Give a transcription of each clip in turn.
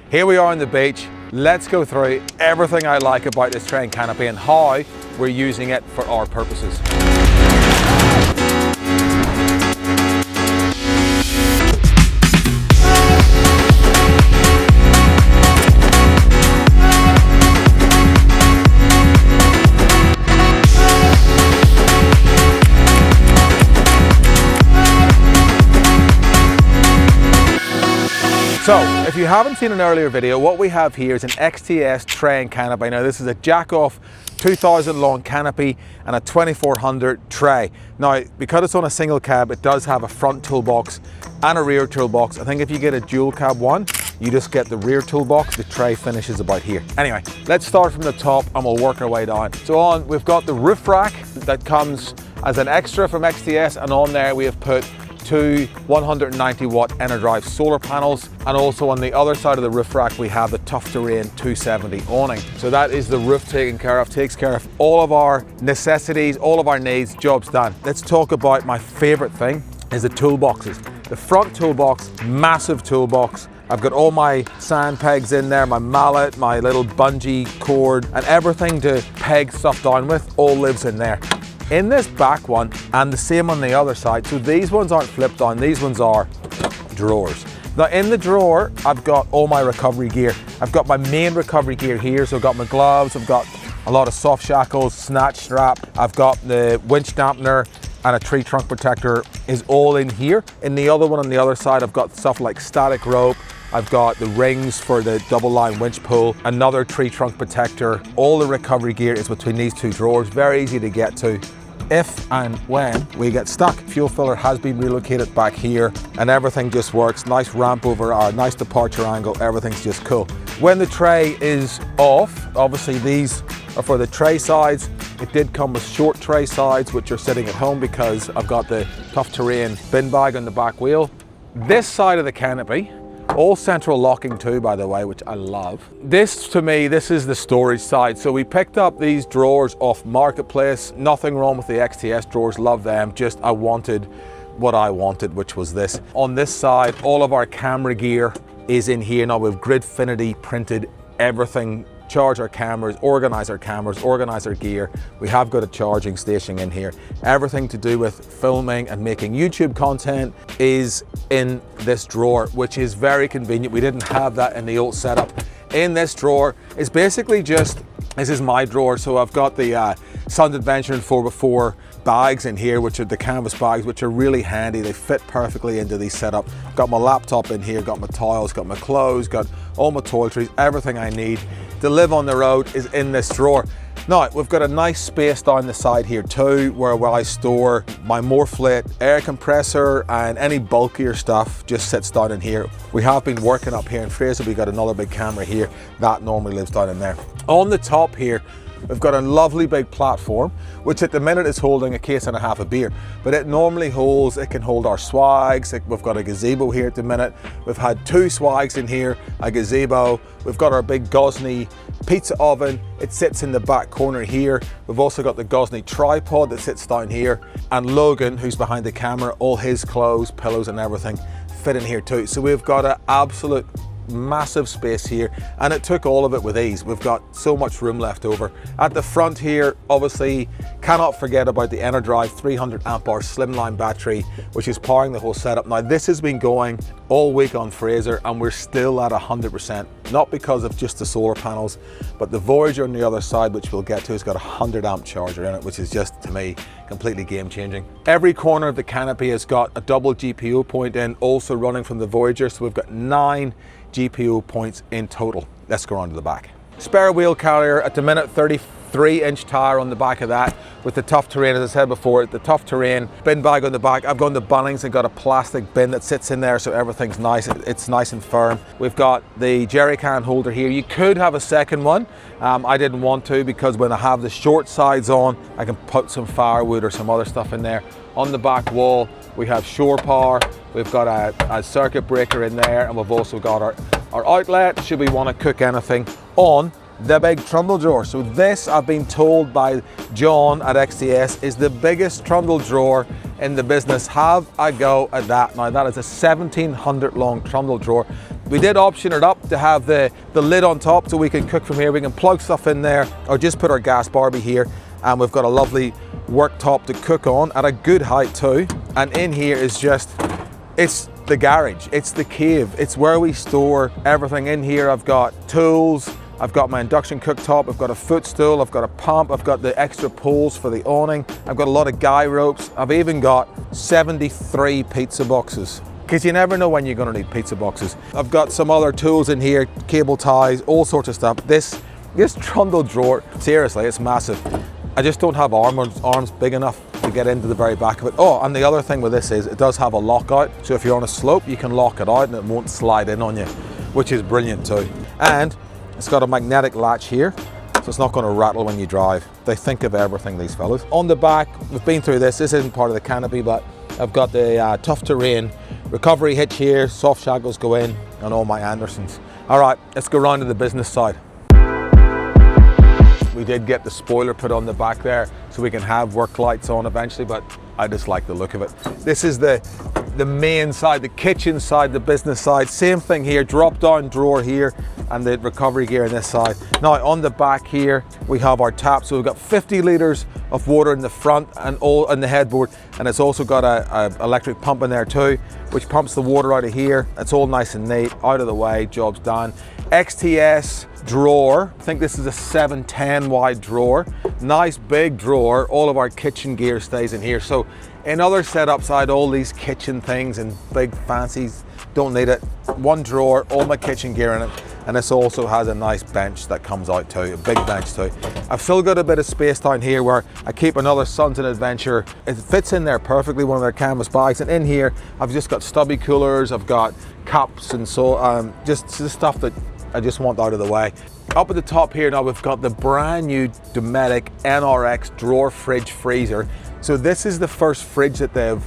Here we are on the beach. Let's go through everything I like about this terrain canopy and how we're using it for our purposes. So, if you haven't seen an earlier video, what we have here is an XTS terrain canopy. Now this is a jack-off 2000 long canopy and a 2400 tray. Now, because it's on a single cab, it does have a front toolbox and a rear toolbox. I think if you get a dual cab one, you just get the rear toolbox, the tray finishes about here. Anyway, let's start from the top and we'll work our way down. So we've got the roof rack that comes as an extra from XTS, and on there we have put two 190 watt Enerdrive solar panels, and also on the other side of the roof rack we have the Tough Terrain 270 awning. So that is the roof taken care of, takes care of all of our necessities, all of our needs, jobs done. Let's talk about my favorite thing, is the toolboxes. The front toolbox, massive toolbox. I've got all my sand pegs in there, my mallet, my little bungee cord, and everything to peg stuff down with all lives in there. In this back one, and the same on the other side, so these ones aren't flipped down, these ones are drawers. Now in the drawer, I've got all my recovery gear. I've got my main recovery gear here, so I've got my gloves, I've got a lot of soft shackles, snatch strap, I've got the winch dampener, and a tree trunk protector is all in here. In the other one on the other side, I've got stuff like static rope, I've got the rings for the double line winch pull, another tree trunk protector. All the recovery gear is between these two drawers, very easy to get to if and when we get stuck. Fuel filler has been relocated back here and everything just works. Nice ramp over our nice departure angle, everything's just cool. When the tray is off, obviously these are for the tray sides. It did come with short tray sides which are sitting at home because I've got the Tough Terrain bin bag on the back wheel. This side of the canopy, all central locking too, by the way, which I love. This, to me, this is the storage side. So we picked up these drawers off Marketplace. Nothing wrong with the XTS drawers, love them. Just I wanted what I wanted, which was this. On this side, all of our camera gear is in here. Now we've Gridfinity printed everything. Charge our cameras, organize our gear. We have got a charging station in here. Everything to do with filming and making YouTube content is in this drawer, which is very convenient. We didn't have that in the old setup. In this drawer is basically just, this is my drawer. So I've got the Sun Adventure and 4x4 bags in here, which are the canvas bags, which are really handy. They fit perfectly into these setup. Got my laptop in here, got my towels, got my clothes, got all my toiletries, everything I need to live on the road is in this drawer. Now, we've got a nice space down the side here too, where I store my Morflate air compressor, and any bulkier stuff just sits down in here. We have been working up here in Fraser. We've got another big camera here that normally lives down in there. On the top here, we've got a lovely big platform, which at the minute is holding a case and a half of beer, but it normally holds, it can hold our swags. We've got a gazebo here at the minute. We've had two swags in here, a gazebo. We've got our big Gosney pizza oven. It sits in the back corner here. We've also got the Gosney tripod that sits down here. And Logan, who's behind the camera, all his clothes, pillows and everything fit in here too. So we've got an absolute massive space here, and it took all of it with ease. We've got so much room left over. At the front here, obviously cannot forget about the Enerdrive 300 amp hour slimline battery, which is powering the whole setup. Now this has been going all week on Fraser and we're still at 100%, not because of just the solar panels, but the Voyager on the other side, which we'll get to, has got a 100 amp charger in it, which is just, to me, completely game changing. Every corner of the canopy has got a double GPO point in, also running from the Voyager, so we've got 9 GPO points in total. Let's go on to the back. Spare wheel carrier at the minute, 33-inch tire on the back of that with the Tough Terrain, as I said before, the Tough Terrain bin bag on the back. I've gone to Bunnings and got a plastic bin that sits in there, so everything's nice. It's nice and firm. We've got the jerry can holder here. You could have a second one. I didn't want to, because when I have the short sides on, I can put some firewood or some other stuff in there. On the back wall, we have shore power. We've got a circuit breaker in there, and we've also got our outlet should we want to cook anything on the big trundle drawer. So this, I've been told by John at XTS, is the biggest trundle drawer in the business. Have a go at that. Now that is a 1700 long trundle drawer. We did option it up to have the lid on top so we can cook from here. We can plug stuff in there or just put our gas barbie here, and we've got a lovely worktop to cook on at a good height too. And in here is just, it's the garage, it's the cave, it's where we store everything. In here I've got tools, I've got my induction cooktop, I've got a footstool, I've got a pump, I've got the extra poles for the awning, I've got a lot of guy ropes, I've even got 73 pizza boxes, because you never know when you're going to need pizza boxes. I've got some other tools in here, cable ties, all sorts of stuff. This trundle drawer, seriously, it's massive. I just don't have arms big enough to get into the very back of it. Oh, and the other thing with this is it does have a lockout, so if you're on a slope you can lock it out and it won't slide in on you, which is brilliant too. And it's got a magnetic latch here, so it's not going to rattle when you drive. They think of everything, these fellas. On the back, we've been through this isn't part of the Canopy, but I've got the tough terrain recovery hitch here, soft shackles go in, and all my Andersons. All right, let's go round to the business side. We did get the spoiler put on the back there so we can have work lights on eventually, but I just like the look of it. This is the main side, the kitchen side, the business side. Same thing here, drop down drawer here, and the recovery gear on this side. Now on the back here, we have our tap. So we've got 50 litres of water in the front and all in the headboard. And it's also got a electric pump in there too, which pumps the water out of here. It's all nice and neat, out of the way, job's done. XTS drawer, I think this is a 710 wide drawer. Nice big drawer, all of our kitchen gear stays in here. So in other setups, I had all these kitchen things and big fancies, don't need it. One drawer, all my kitchen gear in it. And this also has a nice bench that comes out too, a big bench too. I've still got a bit of space down here where I keep another Sons and Adventure. It fits in there perfectly, one of their canvas bags. And in here, I've just got stubby coolers, I've got cups and so, just the stuff that I just want out of the way. Up at the top here now, we've got the brand new Dometic NRX drawer fridge freezer. So this is the first fridge that they've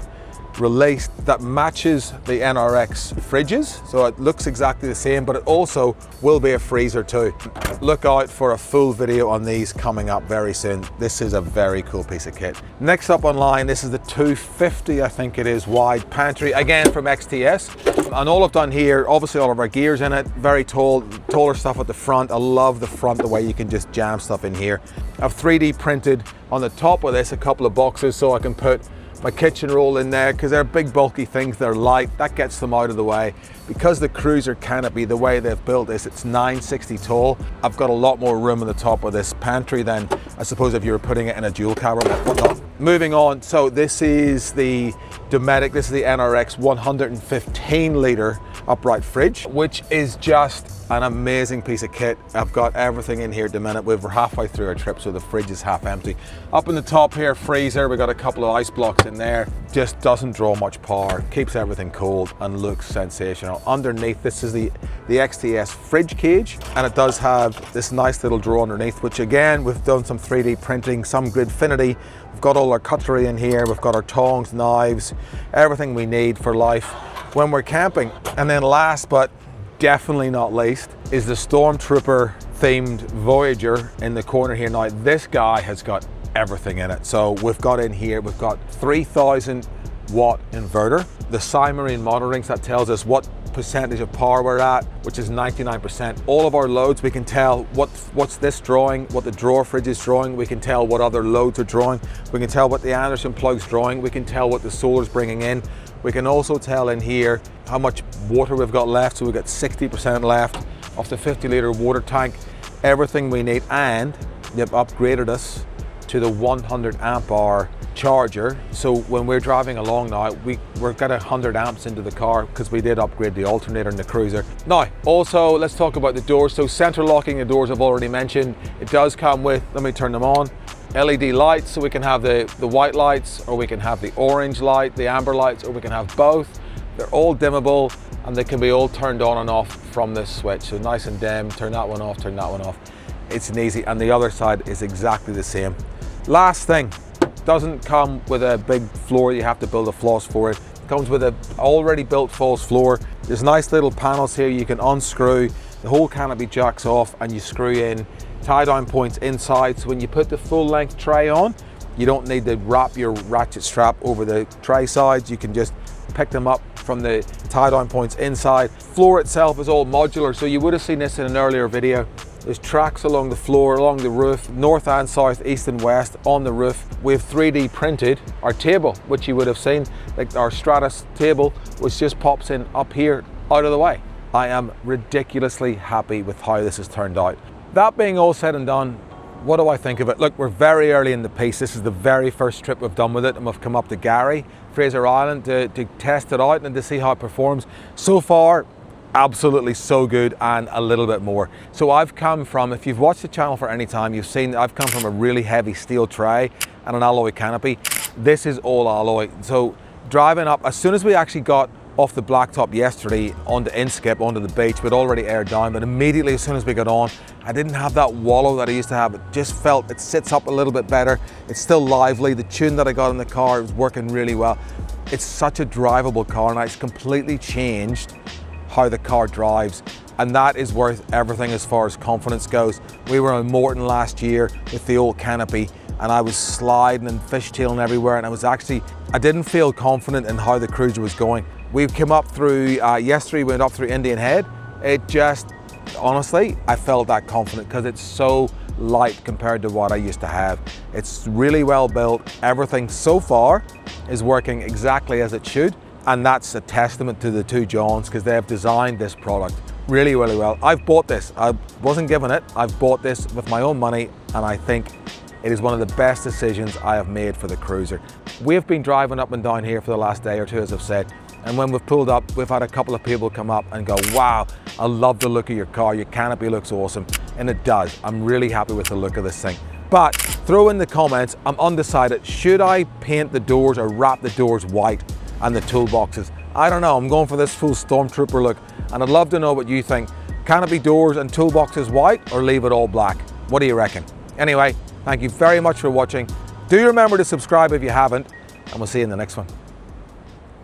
released that matches the NRX fridges, so it looks exactly the same, but it also will be a freezer too. Look out for a full video on these coming up very soon. This is a very cool piece of kit. Next up online, this is the 250, I think it is, wide pantry, again from XTS. And all I've done here, obviously all of our gear's in it, very taller stuff at the front. I love the front, the way you can just jam stuff in here. I've 3D printed on the top of this a couple of boxes so I can put my kitchen roll in there, because they're big bulky things, they're light, that gets them out of the way. Because the cruiser Canopy, the way they've built this, it's 960 tall. I've got a lot more room on the top of this pantry than I suppose if you were putting it in a dual cab or whatnot. Moving on, so this is the Dometic, this is the NRX 115 litre upright fridge, which is just an amazing piece of kit. I've got everything in here at the minute. We're halfway through our trip, so the fridge is half empty. Up in the top here, freezer, we got a couple of ice blocks in there. Just doesn't draw much power, keeps everything cold and looks sensational. Underneath, this is the XTS fridge cage, and it does have this nice little drawer underneath, which again, we've done some 3D printing, some Gridfinity. We've got all our cutlery in here, we've got our tongs, knives, everything we need for life when we're camping. And then last but definitely not least is the Stormtrooper themed Voyager in the corner here. Now this guy has got everything in it. So we've got in here, we've got 3000 watt inverter, the Cymarine monitorings that tells us what percentage of power we're at, which is 99%. All of our loads, we can tell what's this drawing, what the drawer fridge is drawing, we can tell what other loads are drawing, we can tell what the Anderson plug's drawing, we can tell what the solar's bringing in. We can also tell in here how much water we've got left, so we've got 60% left of the 50 litre water tank, everything we need. And they've upgraded us to the 100 amp hour charger, so when we're driving along now, we're got 100 amps into the car because we did upgrade the alternator in the cruiser. Now also let's talk about the doors. So central locking the doors I've already mentioned. It does come with, let me turn them on, LED lights, so we can have the white lights, or we can have the orange light, the amber lights, or we can have both. They're all dimmable and they can be all turned on and off from this switch. So nice and dim, turn that one off, turn that one off. It's an easy, and the other side is exactly the same. Last thing, doesn't come with a big floor, you have to build a floss for it. It comes with an already built false floor. There's nice little panels here you can unscrew, the whole canopy jacks off, and you screw in tie down points inside, so when you put the full length tray on, you don't need to wrap your ratchet strap over the tray sides. You can just pick them up, from the tie-down points inside. Floor itself is all modular, so you would have seen this in an earlier video. There's tracks along the floor, along the roof, north and south, east and west on the roof. We've 3D printed our table, which you would have seen, like our Stratus table, which just pops in up here out of the way. I am ridiculously happy with how this has turned out. That being all said and done, what do I think of it? Look, we're very early in the piece. This is the very first trip we've done with it, and we've come up to Gary, Fraser Island to test it out and to see how it performs. So far, absolutely so good, and a little bit more. So I've come from, if you've watched the channel for any time, you've seen I've come from a really heavy steel tray and an alloy canopy. This is all alloy. So driving up, as soon as we actually got off the blacktop yesterday onto Inskip, onto the beach, we'd already aired down, but immediately as soon as we got on, I didn't have that wallow that I used to have. It just felt, it sits up a little bit better. It's still lively. The tune that I got in the car was working really well. It's such a drivable car, and it's completely changed how the car drives, and that is worth everything as far as confidence goes. We were on Morton last year with the old Canopy, and I was sliding and fishtailing everywhere, and I didn't feel confident in how the Cruiser was going. We've come up through, yesterday we went up through Indian Head. It just, honestly, I felt that confident because it's so light compared to what I used to have. It's really well built. Everything so far is working exactly as it should. And that's a testament to the two Johns, because they have designed this product really, really well. I've bought this. I wasn't given it. I've bought this with my own money, and I think it is one of the best decisions I have made for the Cruiser. We've been driving up and down here for the last day or two, as I've said, and when we've pulled up, we've had a couple of people come up and go, wow, I love the look of your car. Your canopy looks awesome. And it does. I'm really happy with the look of this thing. But throw in the comments, I'm undecided. Should I paint the doors or wrap the doors white and the toolboxes? I don't know. I'm going for this full Stormtrooper look, and I'd love to know what you think. Canopy doors and toolboxes white, or leave it all black? What do you reckon? Anyway, thank you very much for watching. Do remember to subscribe if you haven't, and we'll see you in the next one.